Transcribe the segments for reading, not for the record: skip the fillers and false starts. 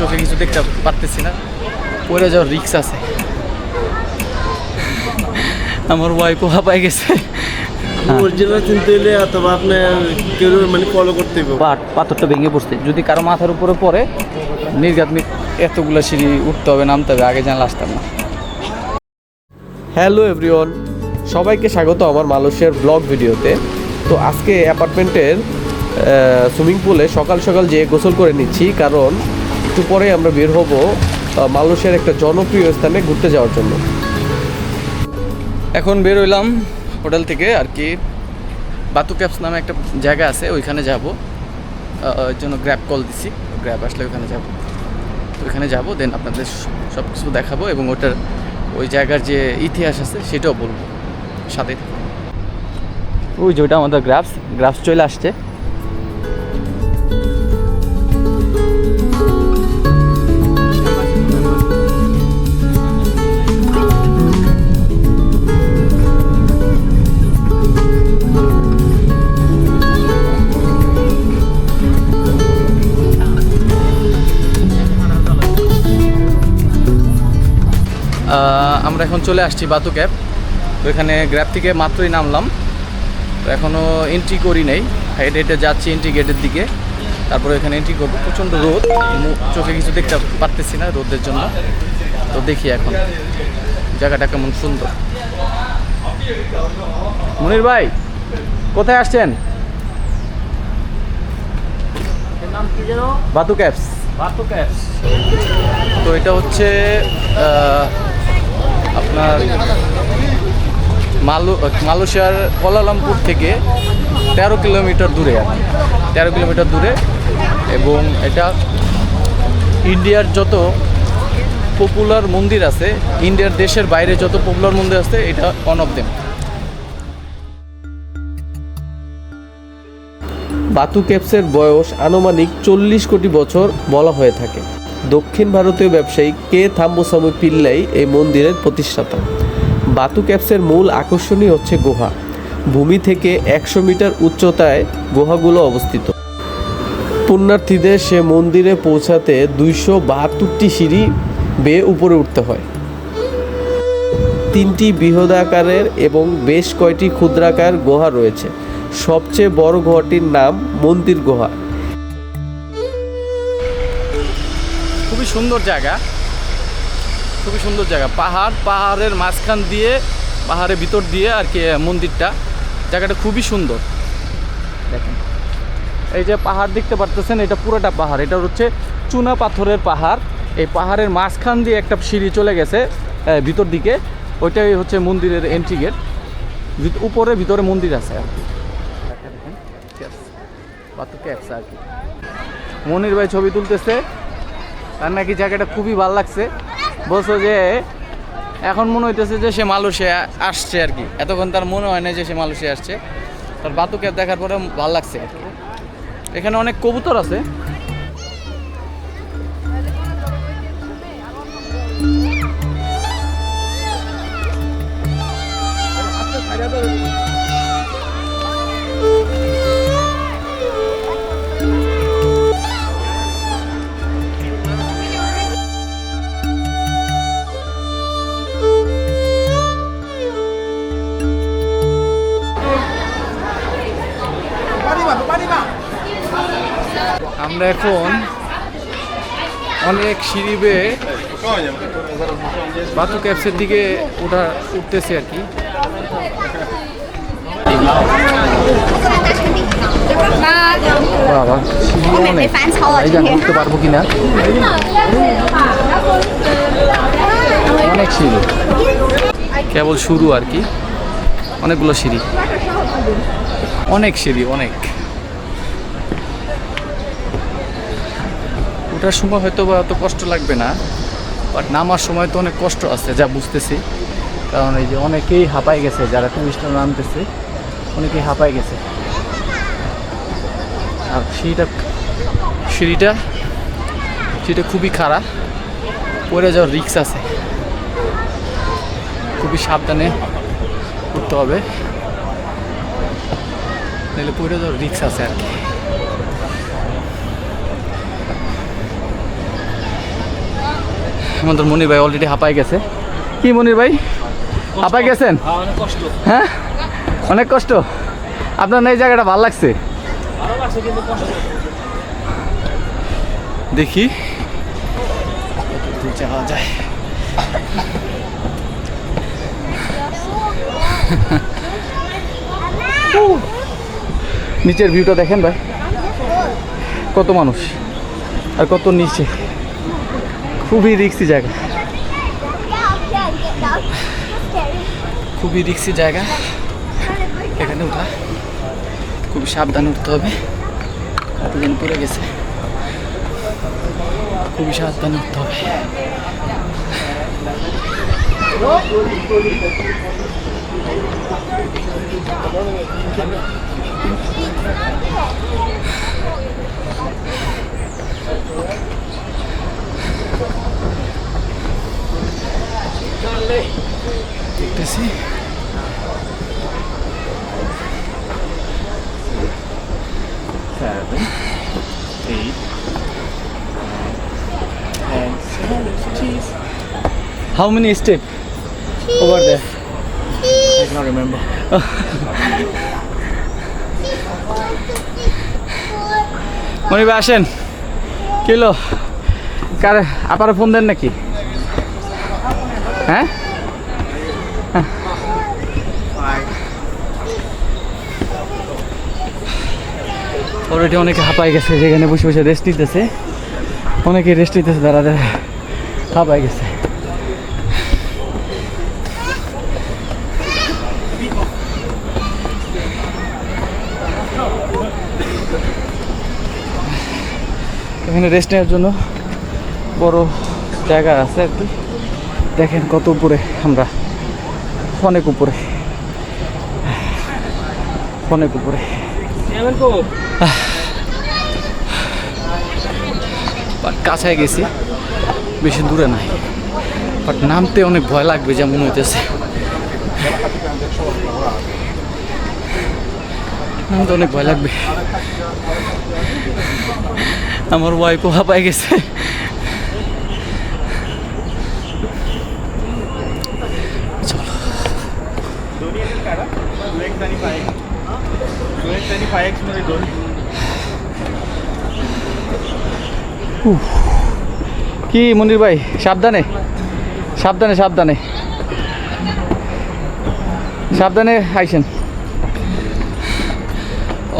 চোখে কিছু দেখতে পারতেছি না, পড়ে যাওয়ার রিস্ক আছে। আমার ওয়াইফও হাঁপায় গেছে। অরিজিনাল চিনতে হলে অথবা আপনার কেউ মানে ফলো করতে হবে। পাথরটা ভেঙে পড়ছে, যদি কারো মাথার উপরে পড়ে নির্ঘাত এতগুলো সিঁড়ি উঠতে হবে, নামতে হবে, আগে জানলে আসতাম না। হ্যালো এভরিওয়ান, সবাইকে স্বাগত আমার মালয়েশিয়ার ব্লগ ভিডিওতে। তো আজকে অ্যাপার্টমেন্টের সুইমিং পুলে সকাল সকাল যেয়ে গোসল করে নিচ্ছি, কারণ একটু পরে আমরা বের হব মালয়েশিয়ার একটা জনপ্রিয় স্থানে ঘুরতে যাওয়ার জন্য। এখন বের হইলাম হোটেল থেকে আর কি, বাতু ক্যাপস নামে একটা জায়গা আছে, ওইখানে যাব। ওই জন্য গ্র্যাব কল দিছি, গ্র্যাব আসলে ওইখানে যাব। ওইখানে যাব, দেন আপনাদের সব কিছু দেখাবো এবং ওই জায়গার যে ইতিহাস আছে সেটাও বলবো সাথে। ওই যে ওইটা আমাদের গ্রাফস চলে আসছে। আমরা এখন চলে আসছি বাতু ক্যাব। তো এখানে গ্র্যাব থেকে মাত্রই নামলাম, তো এখনও এন্ট্রি করি নাই, হেঁটে হেঁটে যাচ্ছি এন্ট্রি গেটের দিকে। তারপরে এখানে এন্ট্রি করবো, প্রচণ্ড রোদ, চোখে কিছু দেখতে পারতেছি না রোদের জন্য। তো দেখি এখন জায়গাটা কেমন সুন্দর। মনির ভাই কোথায় আসছেন? বাতু ক্যাবস। তো এটা হচ্ছে আপনার মালয়েশিয়ার কুয়ালালামপুর থেকে 13 কিলোমিটার দূরে আর কি, 13 কিলোমিটার দূরে। এবং এটা ইন্ডিয়ার যত পপুলার মন্দির আছে, ইন্ডিয়ার দেশের বাইরে যত পপুলার মন্দির আছে, এটা ওয়ান অফ দেম। বাতু ক্যাবসের বয়স আনুমানিক 40 কোটি বছর বলা হয়ে থাকে। দক্ষিণ ভারতীয় ব্যবসায়ী কে থাম্বুসামু পিল্লাই এই মন্দিরের প্রতিষ্ঠাতা। বাতু ক্যাবসের মূল আকর্ষণই হচ্ছে গুহা। ভূমি থেকে 100 মিটার উচ্চতায় গুহাগুলো অবস্থিত। পুণ্যার্থীদের সে মন্দিরে পৌঁছাতে 272টি সিঁড়ি বেয়ে উপরে উঠতে হয়। 3টি বৃহদাকারের এবং বেশ কয়টি ক্ষুদ্রাকার গুহা রয়েছে। সবচেয়ে বড় গুহাটির নাম মন্দির গুহা। খুবই সুন্দর জায়গা, খুবই সুন্দর জায়গা। পাহাড়ের মাঝখান দিয়ে, পাহাড়ের ভিতর দিয়ে আর কি মন্দিরটা। জায়গাটা খুবই সুন্দর। দেখেন এই যে পাহাড় দেখতে পারতেছেন, এটা পুরোটা পাহাড়, এটা হচ্ছে চুনা পাথরের পাহাড়। এই পাহাড়ের মাঝখান দিয়ে একটা সিঁড়ি চলে গেছে ভিতর দিকে, ওইটাই হচ্ছে মন্দিরের এন্ট্রি গেট। উপরে ভিতরে মন্দির আছে আর কি। বাতু ক্যাবস আর কি। মনির ভাই ছবি তুলতেছে, তার নাকি জায়গাটা খুবই ভালো লাগছে। বলছো যে এখন মনে হইতেছে যে সে মালয়েশিয়া আসছে আর কি, এতক্ষণ তার মনে হয় না যে সে মালয়েশিয়া আসছে। তার বাতু ক্যাব দেখার পরে ভালো লাগছে আর কি। এখানে অনেক কবুতর আছে। আমরা এখন অনেক সিঁড়ি বেয়ে বাতু ক্যাবসের দিকে উঠতেছি আর কি। বাবা উঠতে পারবো কিনা, অনেক সিঁড়ি, কেবল শুরু আর কি। অনেকগুলো সিঁড়ি, অনেক সিঁড়ি, অনেক। ওঠার সময় হয়তো বা অত কষ্ট লাগবে না, বাট নামার সময় তো অনেক কষ্ট আছে যা বুঝতেছি। কারণ এই যে অনেকেই হাঁপায় গেছে, যারা টুরিস্টরা নামতেছে অনেকেই হাঁপায় গেছে। আর সিঁড়িটা খুবই খারাপ, পড়ে যাওয়ার রিস্ক আছে, খুবই সাবধানে উঠতে হবে, নাহলে পড়ে যাওয়ার রিস্ক আছে আর কি। আমাদের মনির ভাই অলরেডি হাঁপায় গেছে। কি মনির ভাই, হাঁপায় গেছেন? হ্যাঁ, অনেক কষ্ট। আপনার না এই জায়গাটা ভালো লাগছে? দেখি যাওয়া যায়। নিচের ভিউটা দেখেন ভাই, কত মানুষ আর কত নিচে, খুবই রিস্কি জায়গা, খুবই রিস্কি জায়গা। এখানে উঠা খুবই সাবধানে উঠতে হবে, কতজন পড়ে গেছে, খুবই সাবধানে উঠতে হবে। দেখতেছি How many steps over there? I cannot remember. মনি ভাই আসেন, কি হলো? কার আপারে ফোন দেন নাকি? হ্যাঁ, অলরেডি অনেকে হাঁপায় গেছে, যেখানে বসে বসে রেস্ট নিতেছে, অনেকে রেস্ট নিতেছে, দাঁড়াতে হাঁপায় গেছে। এখানে রেস্ট নেওয়ার জন্য বড় জায়গা আছে আর কি। দেখেন কত উপরে আমরা, অনেক উপরে, অনেক উপরে। বাট কাছায় গেছি, বেশি দূরে নাই, বাট নামতে অনেক ভয় লাগবে যা মনে হইতেছে। নামতে অনেক ভয় লাগবে। আমার ওয়াইফও হাঁপায় গেছে। চলো কি মনির ভাই, সাবধানে সাবধানে সাবধানে সাবধানে আইসেন।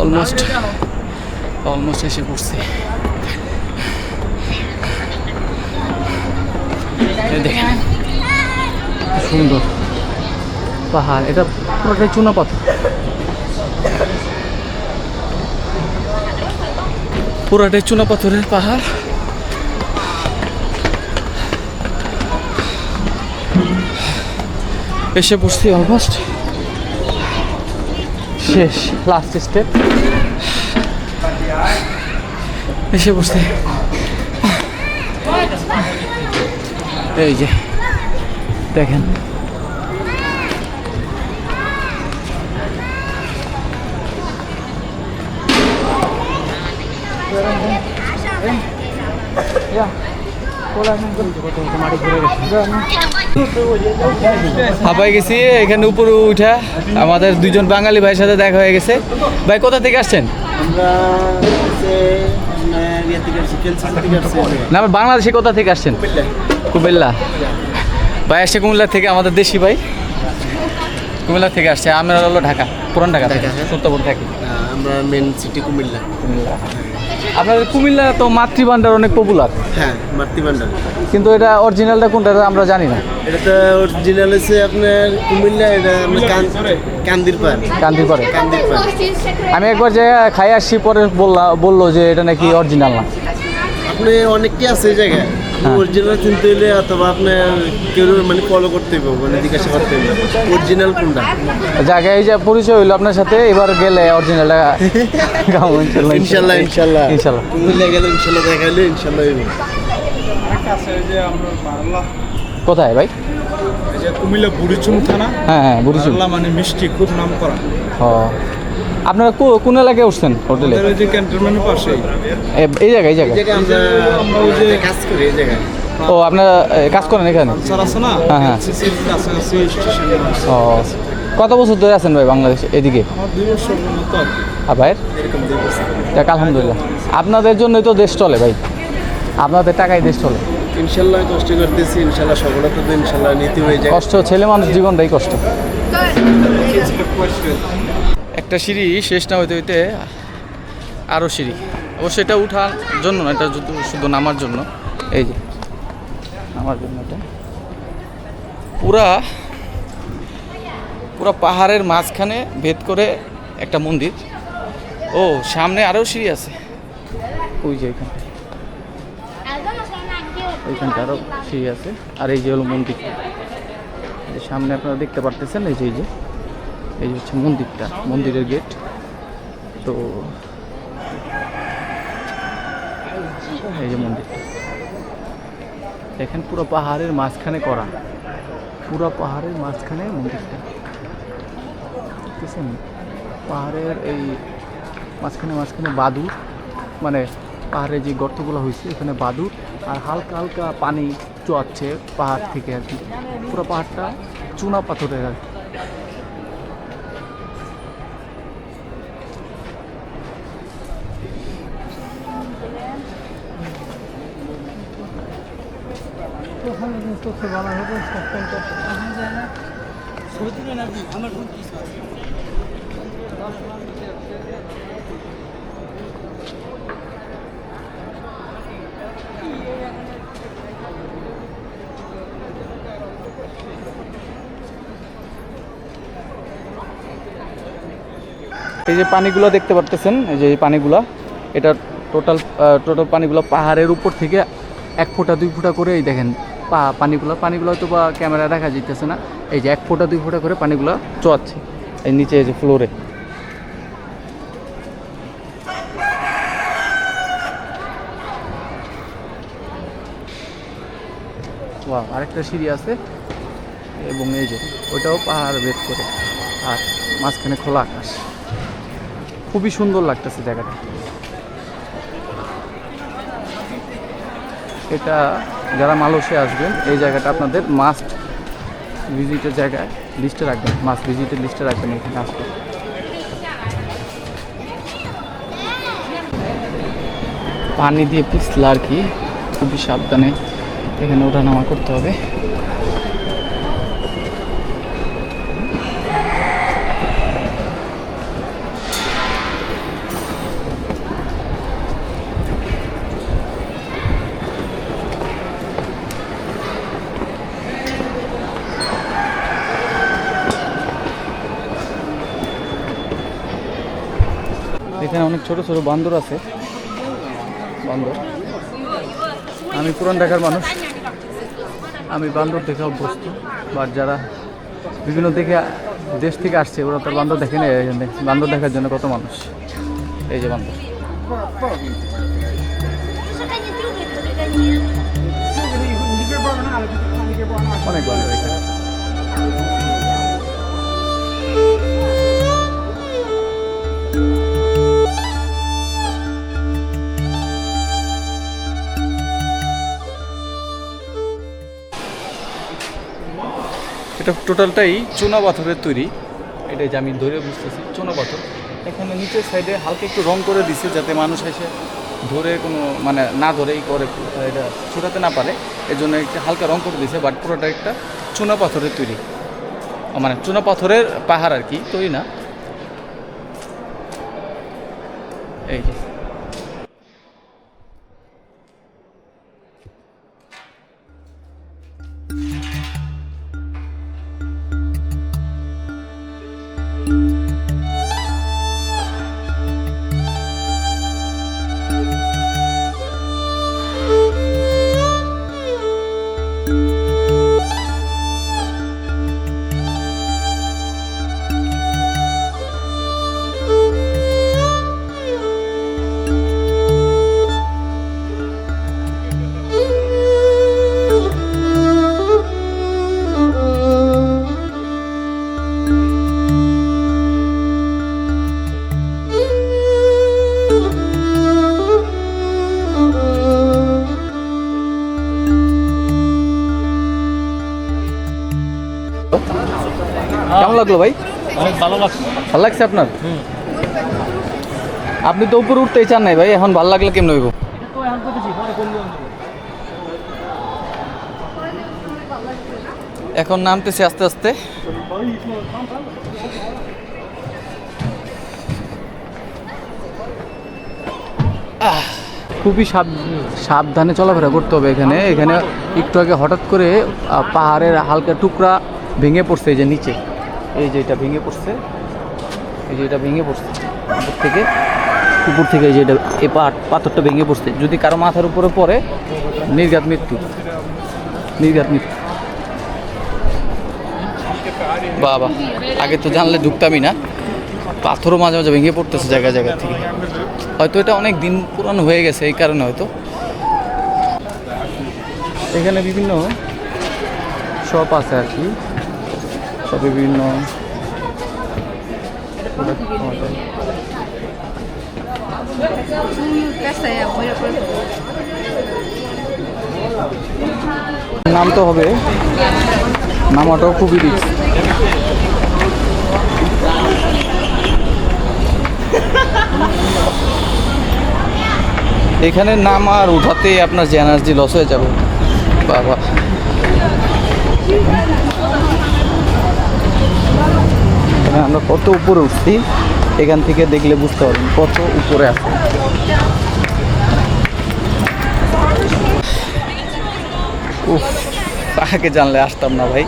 অলমোস্ট অলমোস্ট এসে পড়ছি। দেখেন সুন্দর পাহাড়, এটা পুরোটাই চুনা পাথর, পুরোটাই চুনা পাথরের পাহাড়। এসে পড়ছি অলমোস্ট, শেষ, লাস্ট স্টেপ, এসে পড়ছি। এই যে দেখেন হাঁপাই গেছি। এখানে উপরে উঠা আমাদের দুজন বাঙালি ভাইয়ের সাথে দেখা হয়ে গেছে। ভাই কোথা থেকে আসছেন? না, বাংলাদেশে কোথা থেকে আসছেন? কুমিল্লা। ভাই আসছে কুমিল্লা থেকে, আমাদের দেশি ভাই কুমিল্লা থেকে আসছে। আমরা হলো ঢাকা, পুরান ঢাকা থেকে, সত্যপুর থাকি। আমরা মেন সিটি কুমিল্লা। আপনাদের কুমিল্লা তো মাতৃভান্ডার অনেক পপুলার। হ্যাঁ, মাতৃভান্ডার। কিন্তু এটা অরিজিনালটা কোনটা আমরা জানি না। এটা তো অরিজিনাল হচ্ছে আপনার কুমিল্লা, এটা কান্দির পাড়। কান্দির পাড়ে? কান্দির পাড়। আমি একবার যে খাই আসছি, পরে বললো যে এটা নাকি অরিজিনাল না। আপনি অনেকটি আছে এই জায়গায়, অরিজিনাল চিনতে হলে অথবা আপনার কেউ মানে ফলো করতে হবে, মানে জিজ্ঞাসা করতে হবে অরিজিনাল কোনটা। জায়গায় এই যে পরিচয় হইলো আপনার সাথে, এবার গেলে অরিজিনালটা ইনশাল্লাহ ইনশাল্লাহ ইনশাল্লাহ কুমিল্লা গেলে ইনশাল্লাহ দেখাইলে ইনশাল্লাহ। কোথায় ভাই? কুমিল্লা বুড়িচুং থানা। হ্যাঁ হ্যাঁ, বুড়িচুং মানে মিষ্টি খুব নাম করা। ও, আপনারা কোন এলাকায় উঠছেন হোটেলে? ওই যে ক্যান্টনমেন্টের পাশেই এই জায়গায়, এই জায়গায় আমরা ওই যে কাজ করি এই জায়গায়। ও আপনারা কাজ করেন এখানে? স্যার আছে না হ্যাঁ, হ্যাঁ। সিসির কাছাকাছি স্টেশনে ও কত বছর ধরে আছেন ভাই বাংলাদেশে এদিকে? আমার 2 বছরের মতো আর কি। ভাইয়ের এরকম 2 বছর। যাক আলহামদুলিল্লাহ, আপনাদের জন্যই তো দেশ চলে ভাই, আপনাদের টাকায় দেশ চলে। ইনশাল্লাহ কষ্ট করতেছি, ইনশাল্লাহ সফলতা তো ইনশাল্লাহ নিতে হয়ে যায়। কষ্ট, ছেলে মানুষ জীবনটাই কষ্ট। একটা সিঁড়ি শেষ না হইতে হইতে আরও সিঁড়ি, অবশ্যই এটা উঠার জন্য না, এটা শুধু নামার জন্য। এই যে নামার জন্য এটা পুরা পুরা পাহাড়ের মাঝখানে ভেদ করে একটা মন্দির। ও সামনে আরও সিঁড়ি আছে, ওই যে এখানটা, ওইখানটা আরও সিঁড়ি আছে। আর এই যে হলো মন্দির, এই যে সামনে আপনারা দেখতে পারতেছেন, এই যে এই যে হচ্ছে মন্দিরটা, মন্দিরের গেট। তো এই যে মন্দিরটা দেখেন, পুরো পাহাড়ের মাঝখানে করা, পুরো পাহাড়ের মাঝখানে মন্দিরটা, দেখতেছেন? পাহাড়ের এই মাঝখানে মাঝখানে বাদুর, মানে পাহাড়ে যে গর্তগুলো হয়েছে এখানে বাদুর, আর হালকা হালকা পানি চুয়াচ্ছে পাহাড় থেকে আর কি। পুরো পাহাড়টা চুনা পাথরের আর কি। এই যে পানিগুলো দেখতে পারতেছেন, এই যে এই পানিগুলো, এটা টোটাল পানিগুলো পাহাড়ের উপর থেকে 1 ফুটা 2 ফুটা করে, এই দেখেন পানিগুলো হয়তো বা ক্যামেরা দেখা যাইতেছে না, এই যে 1 ফুটা 2 ফুটা করে পানিগুলো চোয়াচ্ছে এই নিচে, এই যে ফ্লোরে। ওয়াও, আরেকটা সিঁড়ি আছে, এবং এই যে ওইটাও পাহাড় ভেদ করে, আর মাঝখানে খোলা আকাশ। খুবই সুন্দর লাগতেছে জায়গাটা। এটা যারা মালয়েশিয়া আসবেন, এই জায়গাটা আপনাদের মাস্ট ভিজিটের জায়গায় লিস্টে রাখবেন, মাস্ট ভিজিটের লিস্টে রাখবেন এখানে আসলে। পানি দিয়ে পিছলা আর কি, খুবই সাবধানে এখানে ওঠানামা করতে হবে। এখানে অনেক ছোট ছোট বান্দর আছে, বান্দর। আমি পুরান ঢাকার মানুষ, আমি বান্দর দেখে অভ্যস্ত, বাট যারা বিভিন্ন দেশ থেকে আসছে ওরা তো বান্দর দেখে না। বান্দর দেখার জন্য কত মানুষ, এই যে বান্দর, অনেক বান্দর এখানে। এটা টোটালটাই চুনা পাথরের তৈরি, এটাই যে আমি ধরে বুঝতেছি চুনা পাথর। এখানে নিচের সাইডে হালকা একটু রং করে দিছে, যাতে মানুষ এসে ধরে কোনো মানে না ধরেই করে এটা ছোটাতে না পারে, এর জন্য একটা হালকা রং করে দিছে। বাট পুরোটা একটা চুনা পাথরের তৈরি, মানে চুনা পাথরের পাহাড় আর কি, তৈরি না। এই যে কেমন লাগলো ভাই? অনেক ভালো লাগছে। ভালো লাগছে আপনার? আপনি তো উপরে উঠতেই চান নাই ভাই, এখন ভালো লাগলে কেমন হইব? এখন নামতেছি আস্তে আস্তে। খুবই সাবধানে চলাফেরা করতে হবে এখানে। এখানে একটু আগে হঠাৎ করে পাহাড়ের হালকা টুকরা ভেঙে পড়ছে, এই যে নিচে, এই যে এটা ভেঙে পড়ছে, এই যে এটা ভেঙে পড়ছে উপর থেকে এই যে এটা এই পাথরটা ভেঙে পড়ছে। যদি কারো মাথার উপরে পড়ে নির্ঘাত মৃত্যু। বাবা, আগে তো জানলে ঢুকতামই না। পাথরও মাঝে মাঝে ভেঙে পড়তেছে জায়গা থেকে। হয়তো এটা অনেক দিন পুরানো হয়ে গেছে, এই কারণে হয়তো। এখানে বিভিন্ন শপ আছে আর কি, শপে বিভিন্ন নামতে হবে, নামাটাও খুবই রিস্ক। এখানে নাম আর উঠাতে আপনার যে এনার্জি লস হয়ে যাবে বাবা। আমরা কত উপরে উঠছি, এখান থেকে দেখলে বুঝতে পারবেন কত উপরে আছে। উফ, আগে জানলে আসতাম না ভাই,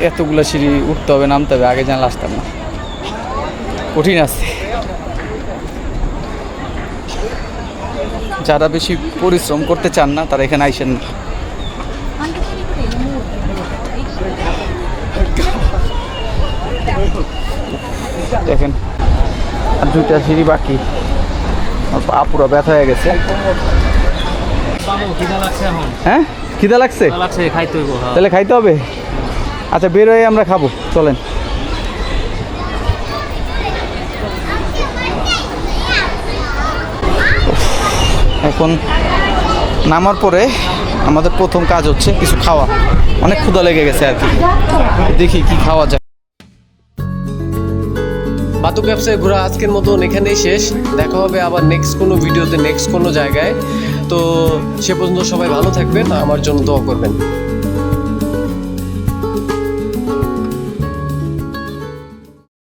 এতগুলা সিঁড়ি উঠতে হবে নামতে হবে, আগে জানলে আসতাম না। কঠিন আছে। যারা বেশি পরিশ্রম করতে চান না তারা এখানে আইসেন না। দেখেন আর 2টা সিঁড়ি বাকি, পা পুরো ব্যথা হয়ে গেছে। হ্যাঁ, খিদা লাগছে, তাহলে খাইতে হবে। আচ্ছা, বের হয়ে আমরা খাবো, চলেন। এখন নামার পরে আমাদের প্রথম কাজ হচ্ছে কিছু খাওয়া। অনেক ক্ষুধা লেগে গেছে আর কি, দেখি কি খাওয়া যায়। বাতুক ব্যবসায় ঘোরা আজকের মতন এখানেই শেষ। দেখা হবে আবার নেক্সট কোনো ভিডিওতে, নেক্সট কোনো জায়গায়। তো সে পর্যন্ত সবাই ভালো থাকবেন, আমার জন্য দোয়া করবেন।